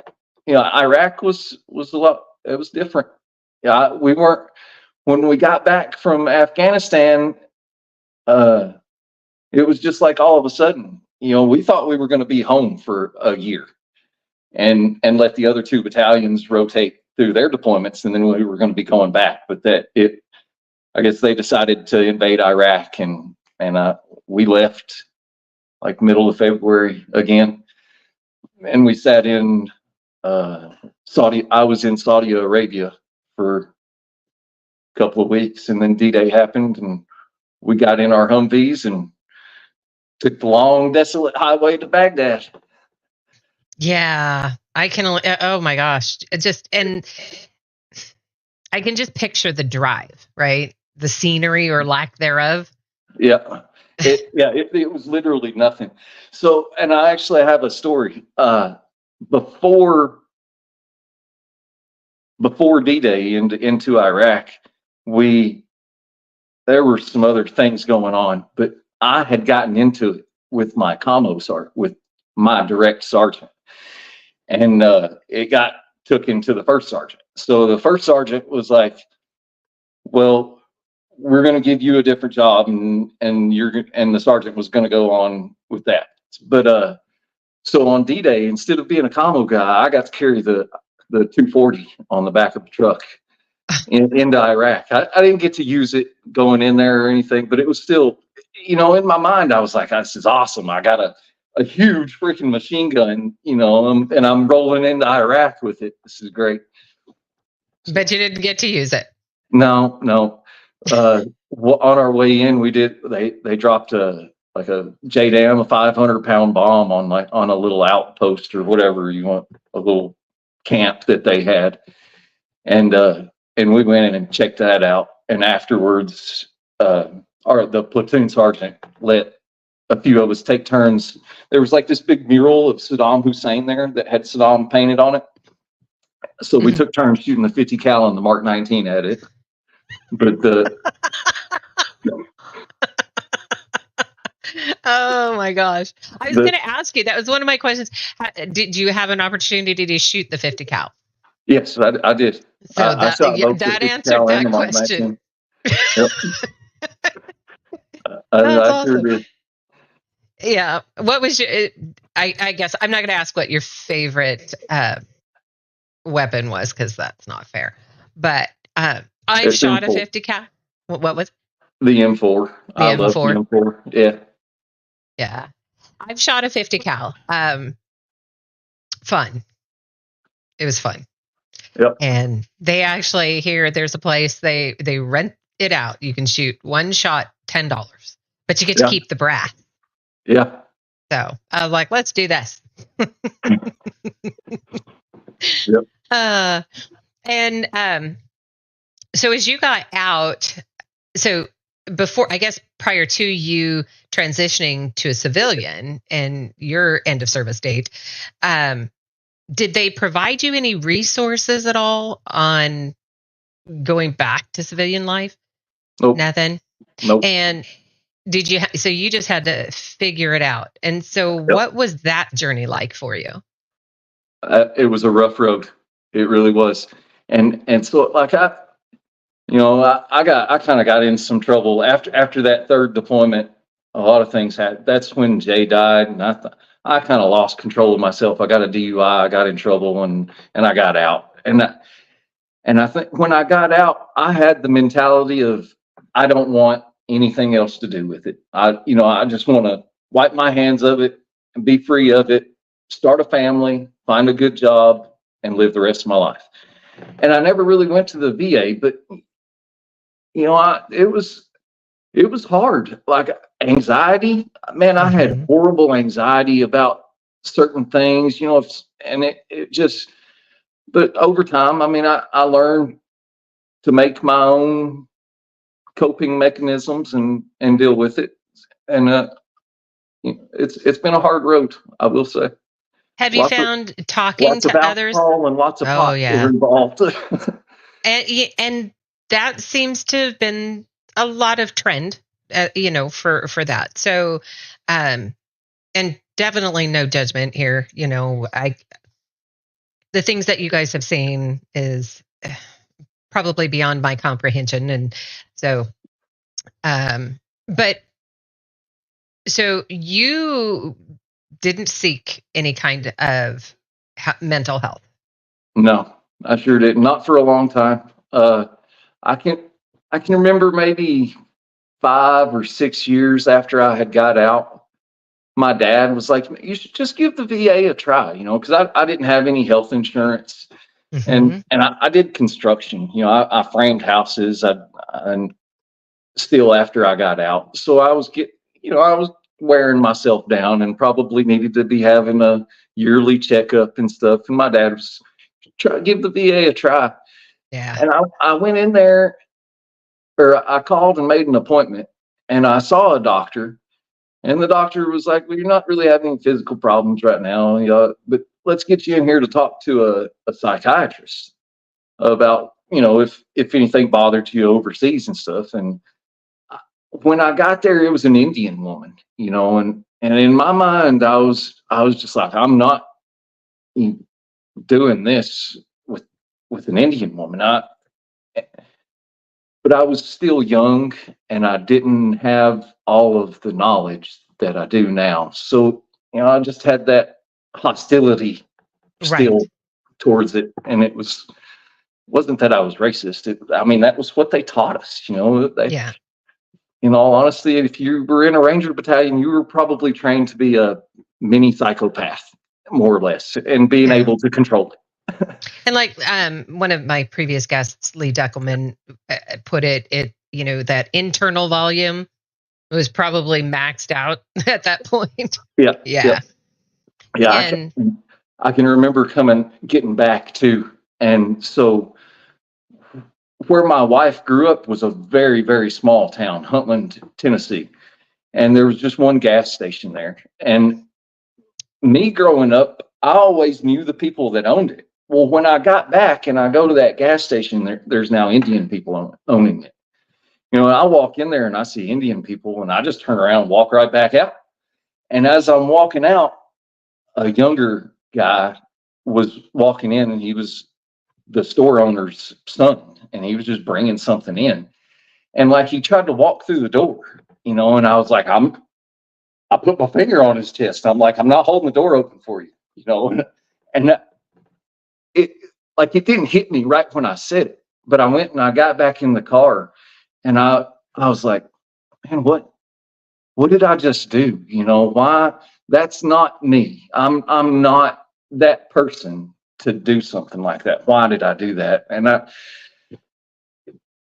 you know, Iraq was a lot. It was different. Yeah, we weren't when we got back from Afghanistan. It was just like all of a sudden, you know, we thought we were going to be home for a year, and let the other two battalions rotate through their deployments, and then we were going to be going back. But I guess they decided to invade Iraq, and we left like middle of February again, and we sat in Saudi. I was in Saudi Arabia for a couple of weeks, and then D-Day happened, and we got in our Humvees and took the long, desolate highway to Baghdad. Yeah. I can only, oh my gosh. And I can just picture the drive, right? The scenery or lack thereof. Yeah. It was literally nothing. So, and I actually have a story. Before D-Day into Iraq, there were some other things going on, but I had gotten into it with my with my direct sergeant, and it got took into the first sergeant. So the first sergeant was like, "Well, we're going to give you a different job," and the sergeant was going to go on with that. But so on D-Day, instead of being a commo guy, I got to carry the 240 on the back of the truck into Iraq. I didn't get to use it going in there or anything, but it was still, you know, in my mind, I was like, "This is awesome. I got a huge freaking machine gun, you know, and I'm rolling into Iraq with it. This is great." But you didn't get to use it. No. On our way in, they dropped a JDAM, a 500-pound bomb on a little outpost or whatever you want, a little camp that they had, and we went in and checked that out. And afterwards, the platoon sergeant let a few of us take turns. There was like this big mural of Saddam Hussein there that had Saddam painted on it. So we took turns shooting the 50 cal and the Mark 19 at it. But oh my gosh. I was going to ask you, that was one of my questions. Did you have an opportunity to shoot the 50 cal? Yes, I did. So that answered that question. Yep. That's I sure awesome. did. Yeah. What was your, I guess I'm not going to ask what your favorite weapon was, because that's not fair. But I've shot a 50 cal. What was the M4? I love the M4. Yeah. Yeah. I've shot a 50 cal. Fun. It was fun. Yep. And they actually there's a place they rent it out. You can shoot one shot, $10, but you get to keep the brass. Yeah. So I was like, let's do this. Yep. So as you got out, so before, I guess prior to you transitioning to a civilian and your end of service date, did they provide you any resources at all on going back to civilian life? Nope. Nothing? Nope. And did you, so you just had to figure it out. And so what was that journey like for you? It was a rough road. It really was. And so like I kind of got in some trouble after that third deployment. A lot of things happened. That's when Jay died, and I kind of lost control of myself. I got a DUI. I got in trouble, and I got out. And I think when I got out, I had the mentality of I don't want anything else to do with it. I just want to wipe my hands of it and be free of it. Start a family, find a good job, and live the rest of my life. And I never really went to the VA, but it was hard. Like anxiety, man, I had horrible anxiety about certain things, and it just, but over time, I mean, I learned to make my own coping mechanisms and deal with it. And it's been a hard road, I will say. Have you found talking lots of to others? alcohol and lots of Oh, pot yeah. were involved. And that seems to have been a lot of trend, for that. So, and definitely no judgment here. The things that you guys have seen is probably beyond my comprehension. And so, but so you didn't seek any kind of mental health. No, I sure did. Not for a long time. I can remember maybe 5 or 6 years after I had got out, my dad was like, "You should just give the VA a try," because I didn't have any health insurance, and I did construction. I framed houses. And still after I got out, so I was I was wearing myself down and probably needed to be having a yearly checkup and stuff. And my dad was give the VA a try. Yeah. And I went in there, or I called and made an appointment, and I saw a doctor, and the doctor was like, "Well, you're not really having physical problems right now, but let's get you in here to talk to a psychiatrist about, if anything bothered you overseas and stuff." And when I got there, it was an Indian woman, and in my mind, I was just like, I'm not doing this with an Indian woman. But I was still young, and I didn't have all of the knowledge that I do now. So, I just had that hostility still towards it. And wasn't that I was racist. That was what they taught us, Yeah. In all honesty, if you were in a Ranger battalion, you were probably trained to be a mini psychopath, more or less, and being able to control it. And like one of my previous guests, Lee Deckelman, put it, that internal volume was probably maxed out at that point. Yeah. Yeah. And I can remember getting back too. And so where my wife grew up was a very, very small town, Huntland, Tennessee. And there was just one gas station there. And me growing up, I always knew the people that owned it. Well, when I got back and I go to that gas station, there's now Indian people owning it. I walk in there and I see Indian people, and I just turn around and walk right back out. And as I'm walking out, a younger guy was walking in, and he was the store owner's son, and he was just bringing something in. And like, he tried to walk through the door, and I was like, I put my finger on his chest. I'm like, I'm not holding the door open for you, and it didn't hit me right when I said it, but I went and I got back in the car, and I was like, man, what did I just do? Why? That's not me. I'm not that person to do something like that. Why did I do that? And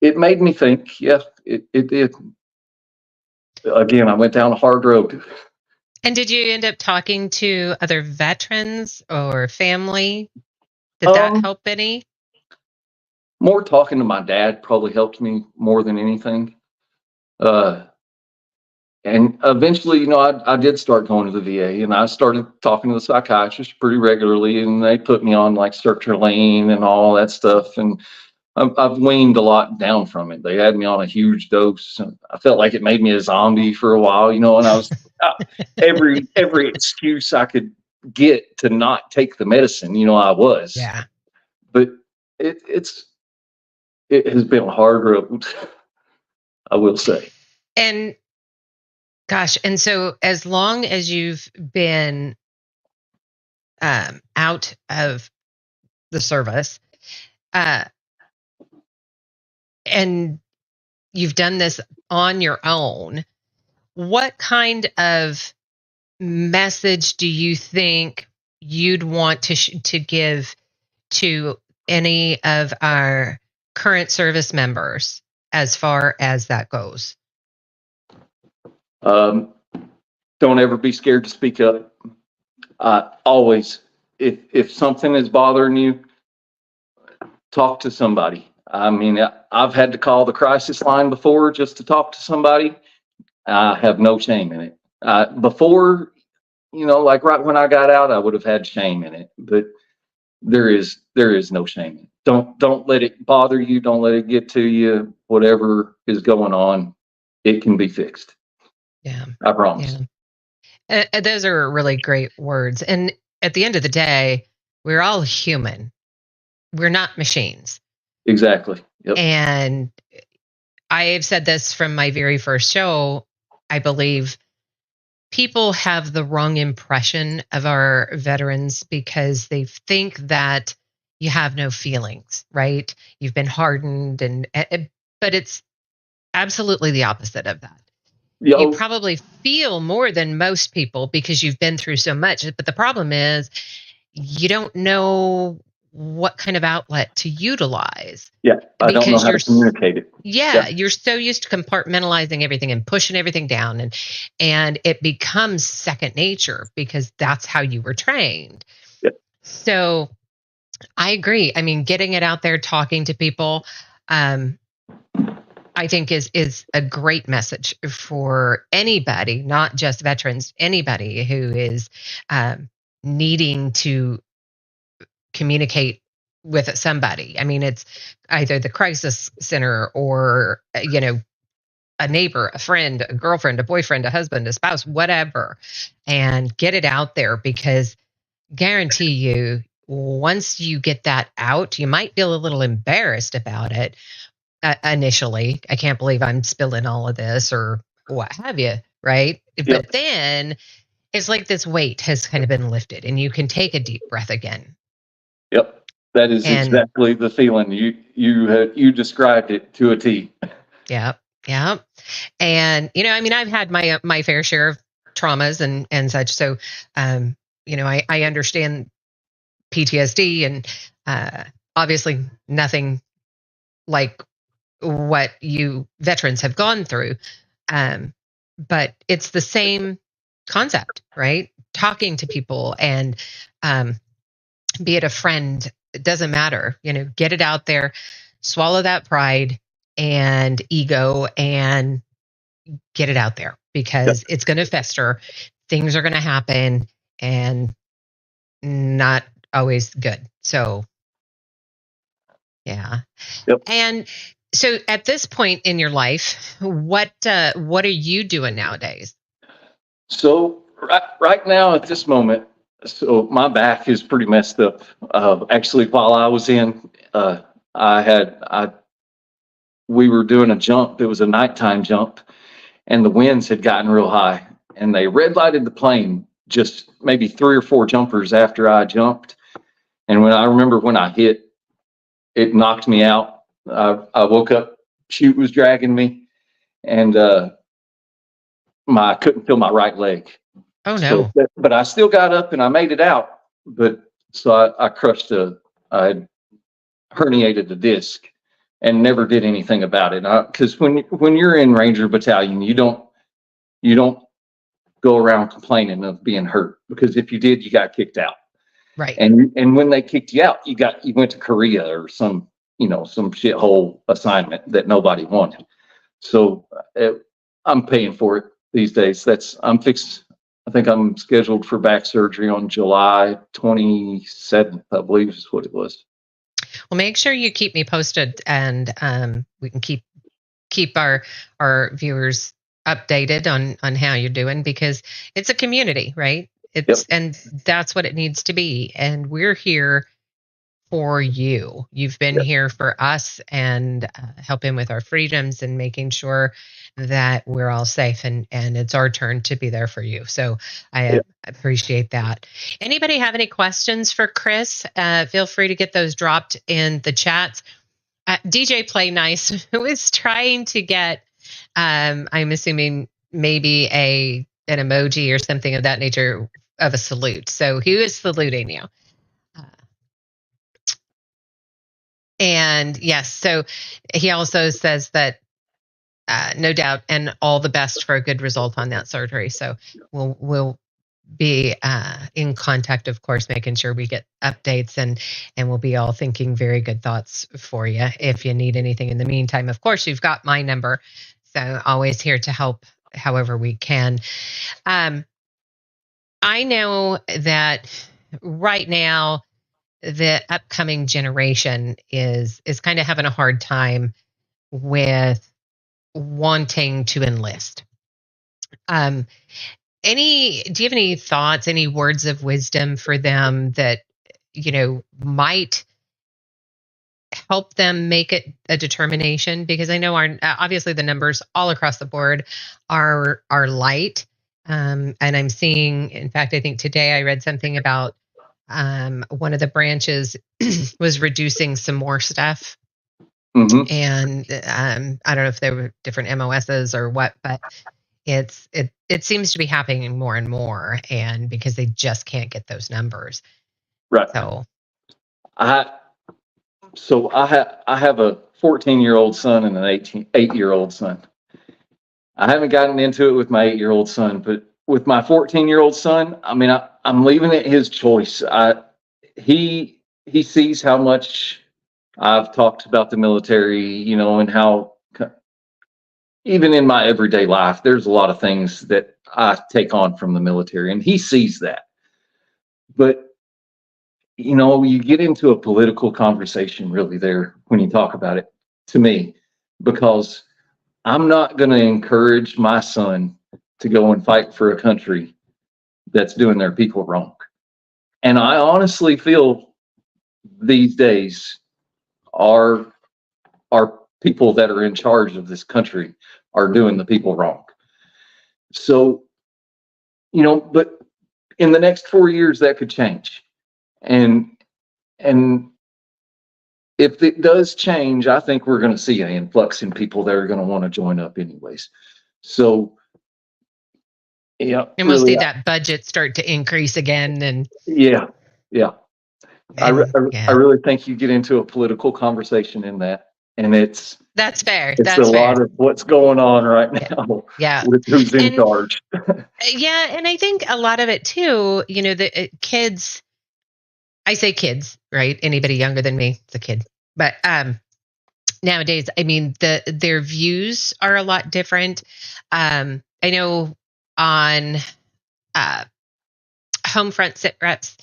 it made me think. Yeah, it did. Again, I went down a hard road. And did you end up talking to other veterans or family? Did that help any? More talking to my dad probably helped me more than anything. And eventually, I did start going to the VA, and I started talking to the psychiatrist pretty regularly, and they put me on like sertraline and all that stuff. And I've weaned a lot down from it. They had me on a huge dose. I felt like it made me a zombie for a while, and I was every excuse I could get to not take the medicine, I was. Yeah. But it has been a hard road, I will say. And gosh, and so as long as you've been out of the service, and you've done this on your own, what kind of message do you think you'd want to give to any of our current service members as far as that goes? Don't ever be scared to speak up. Always, if something is bothering you, talk to somebody. I've had to call the crisis line before just to talk to somebody. I have no shame in it. Before, like right when I got out, I would have had shame in it, but there is no shame in it. Don't let it bother you. Don't let it get to you. Whatever is going on, it can be fixed. Yeah. I promise. Yeah. Those are really great words. And at the end of the day, we're all human. We're not machines. Exactly. Yep. And I've said this from my very first show. I believe people have the wrong impression of our veterans because they think that you have no feelings, right? You've been hardened, but it's absolutely the opposite of that. You probably feel more than most people because you've been through so much. But the problem is you don't know what kind of outlet to utilize. Yeah, I don't know how to communicate it. Yeah, you're so used to compartmentalizing everything and pushing everything down, and it becomes second nature because that's how you were trained. Yeah. So I agree. I mean, getting it out there, talking to people, I think is a great message for anybody, not just veterans, anybody who is needing to communicate with somebody. I mean, it's either the crisis center or, a neighbor, a friend, a girlfriend, a boyfriend, a husband, a spouse, whatever, and get it out there because guarantee you, once you get that out, you might feel a little embarrassed about it. Initially, I can't believe I'm spilling all of this or what have you, right? Yep. But then it's like this weight has kind of been lifted and you can take a deep breath again. Yep. That is exactly the feeling. You described it to a T. Yep. Yep. And, I've had my fair share of traumas and such. So, I understand PTSD and obviously nothing like what you veterans have gone through. But it's the same concept, right? Talking to people and be it a friend, it doesn't matter, get it out there, swallow that pride and ego and get it out there because it's going to fester. Things are going to happen and not always good. So, yeah. Yep. And so at this point in your life, what are you doing nowadays? So right now at this moment, so my back is pretty messed up. Actually, while I was in, we were doing a jump. It was a nighttime jump, and the winds had gotten real high, and they red lighted the plane just maybe 3 or 4 jumpers after I jumped. And when I hit, it knocked me out. I woke up, chute was dragging me, and I couldn't feel my right leg. Oh no! So, but I still got up and I made it out. But so I crushed I herniated the disc and never did anything about it. Because when you're in Ranger Battalion, you don't go around complaining of being hurt, because if you did, you got kicked out. Right. And when they kicked you out, you went to Korea or some shithole assignment that nobody wanted. So I'm paying for it these days. I think I'm scheduled for back surgery on July 27th, I believe is what it was. Well, make sure you keep me posted, and we can keep our viewers updated on how you're doing, because it's a community, right? And that's what it needs to be. And we're here for you. You've been here for us and helping with our freedoms and making sure that we're all safe, and it's our turn to be there for you. So I appreciate that. Anybody have any questions for Chris? Feel free to get those dropped in the chats. DJ Play Nice was trying to get, I'm assuming maybe an emoji or something of that nature of a salute. So he was saluting you. And yes, so he also says that no doubt, and all the best for a good result on that surgery. So we'll be in contact, of course, making sure we get updates, and we'll be all thinking very good thoughts for you. If you need anything in the meantime, of course, you've got my number. So always here to help however we can. I know that right now the upcoming generation is kind of having a hard time with wanting to enlist. Um, do you have any thoughts, any words of wisdom for them that, might help them make it a determination? Because I know obviously the numbers all across the board are light. And I'm seeing, in fact, I think today I read something about one of the branches was reducing some more stuff. Mm-hmm. And I don't know if there were different MOSs or what, but it seems to be happening more and more, and because they just can't get those numbers. Right. So I have a 14-year-old son and an 8-year-old son. I haven't gotten into it with my 8-year-old son, but with my 14-year-old son, I mean, I'm leaving it his choice. He sees how much I've talked about the military, and how even in my everyday life, there's a lot of things that I take on from the military, and he sees that. But you get into a political conversation really there when you talk about it, to me, because I'm not going to encourage my son to go and fight for a country that's doing their people wrong. And I honestly feel these days our people that are in charge of this country are doing the people wrong. So, but in the next 4 years that could change. And if it does change, I think we're going to see an influx in people that are going to want to join up anyways. So, yeah. and we'll see that budget start to increase again. And yeah. I yeah. really think you get into a political conversation in that. And that's fair. It's a lot of what's going on right now. Yeah. With who's in charge. Yeah. And I think a lot of it too, the kids, I say kids, right? Anybody younger than me is a kid. But nowadays, I mean, their views are a lot different. I know on Homefront Sit Reps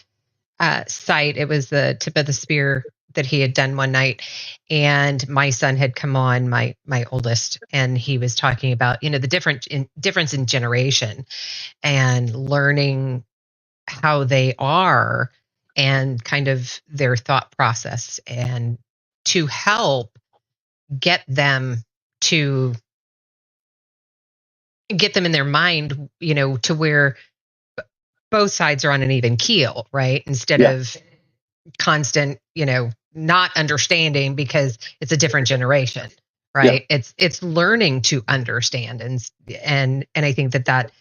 site, it was the tip of the spear that he had done one night, and my son had come on, my oldest, and he was talking about the difference in generation and learning how they are and kind of their thought process, and to help get them in their mind, to where both sides are on an even keel, right? Instead of constant, not understanding because it's a different generation, right? Yeah. It's learning to understand, and I think that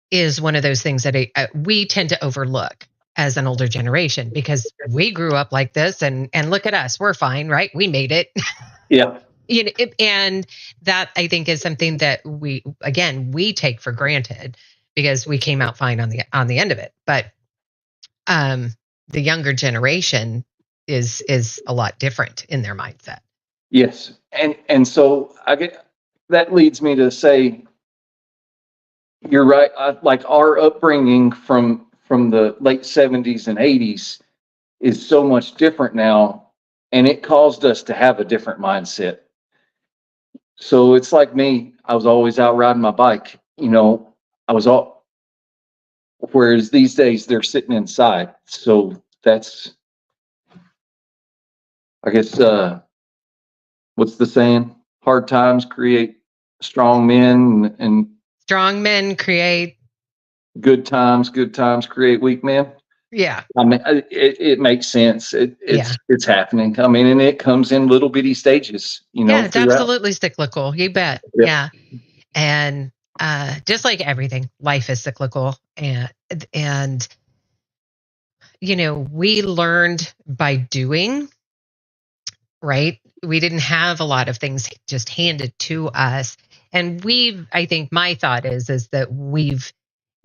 is one of those things that we tend to overlook as an older generation, because we grew up like this, and look at us, we're fine, right? We made it. Yeah. And that, I think, is something that we take for granted because we came out fine on the end of it. But the younger generation is a lot different in their mindset. Yes. And so that leads me to say, you're right. Like our upbringing from the late 70s and 80s is so much different now, and it caused us to have a different mindset. So it's like me, I was always out riding my bike, whereas these days they're sitting inside. So that's, I guess, what's the saying? Hard times create strong men, and strong men create good times create weak men. Yeah. I mean, it makes sense. It's happening. I mean, and it comes in little bitty stages, Yeah, it's throughout. absolutely cyclical. You bet. Yeah. And just like everything, life is cyclical. And we learned by doing, right? We didn't have a lot of things just handed to us. And I think my thought is that we've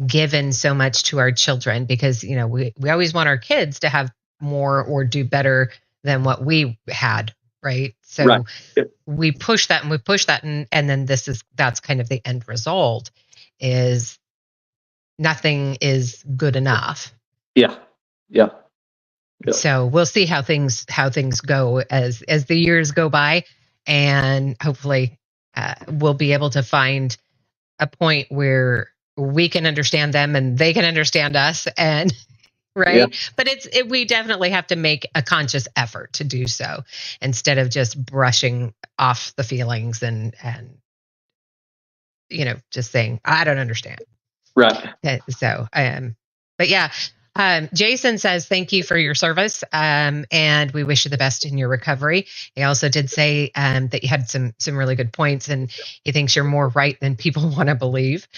given so much to our children, because we always want our kids to have more or do better than what we had, right? So we push that and then that's kind of the end result, is nothing is good enough. Yeah. Yeah. Yep. So we'll see how things go as the years go by, and hopefully we'll be able to find a point where we can understand them and they can understand us, and right. Yeah. But we definitely have to make a conscious effort to do so instead of just brushing off the feelings and just saying, I don't understand. Right. So, but yeah, Jason says, thank you for your service. And we wish you the best in your recovery. He also did say, that you had some really good points, and he thinks you're more right than people want to believe.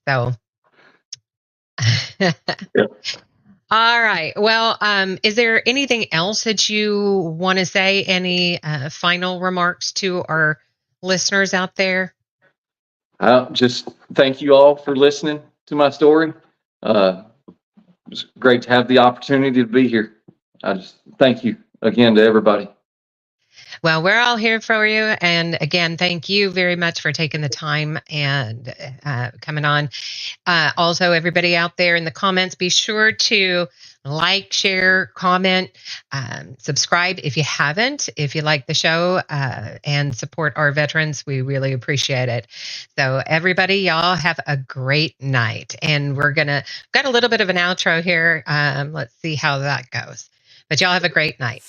So, yeah. All right. Well, is there anything else that you want to say? Any final remarks to our listeners out there? Just thank you all for listening to my story. It's great to have the opportunity to be here. I just thank you again to everybody. Well, we're all here for you. And again, thank you very much for taking the time and coming on. Also, everybody out there in the comments, be sure to like, share, comment, subscribe if you haven't, if you like the show, and support our veterans. We really appreciate it. So everybody, y'all have a great night. And got a little bit of an outro here. Let's see how that goes. But y'all have a great night.